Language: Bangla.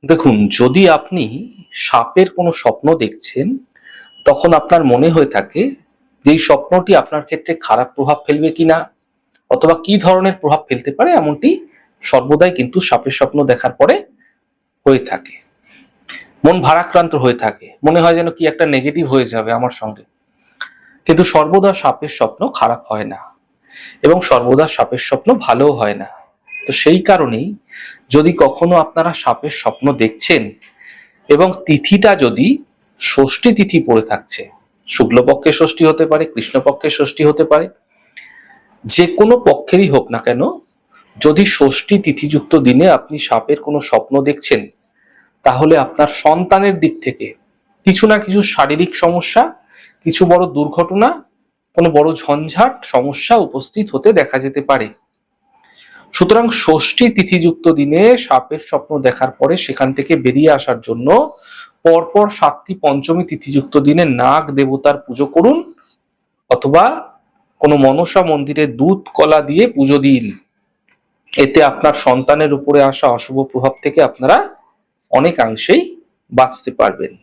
দেখুন, যদি আপনি সাপের কোনো স্বপ্ন দেখছেন, তখন আপনার মনে হয়ে থাকে যে এই স্বপ্নটি আপনার ক্ষেত্রে খারাপ প্রভাব ফেলবে কিনা অথবা কি ধরনের প্রভাব ফেলতে পারে, এমনটি সর্বদাই কিন্তু সাপের স্বপ্ন দেখার পরে হয়ে থাকে। মন ভারাক্রান্ত হয়ে থাকে, মনে হয় যেন কি একটা নেগেটিভ হয়ে যাবে আমার সঙ্গে। কিন্তু সর্বদা সাপের স্বপ্ন খারাপ হয় না এবং সর্বদা সাপের স্বপ্ন ভালোও হয় না। তো সেই কারণেই যদি কখনো আপনারা সাপের স্বপ্ন দেখছেন এবং তিথিটা যদি ষষ্ঠী তিথি পড়ে থাকছে, শুক্লপক্ষে ষষ্ঠী হতে পারে, কৃষ্ণপক্ষে ষষ্ঠী হতে পারে, যে কোনো পক্ষেরই হোক না কেন, যদি ষষ্ঠী তিথিযুক্ত দিনে আপনি সাপের কোনো স্বপ্ন দেখছেন, তাহলে আপনার সন্তানের দিক থেকে কিছু না কিছু শারীরিক সমস্যা, কিছু বড় দুর্ঘটনা, কোনো বড় ঝঞ্ঝাট সমস্যা উপস্থিত হতে দেখা যেতে পারে। সুতরাং ষষ্ঠী তিথিযুক্ত দিনে সাপের স্বপ্ন দেখার পরে সেখান থেকে বেরিয়ে আসার জন্য পরপর 7টি পঞ্চমী তিথিযুক্ত দিনে নাগ দেবতার পুজো করুন, অথবা কোনো মনসা মন্দিরে দুধ কলা দিয়ে পুজো দিন। এতে আপনার সন্তানের উপরে আসা অশুভ প্রভাব থেকে আপনারা অনেকাংশেই বাঁচতে পারবেন।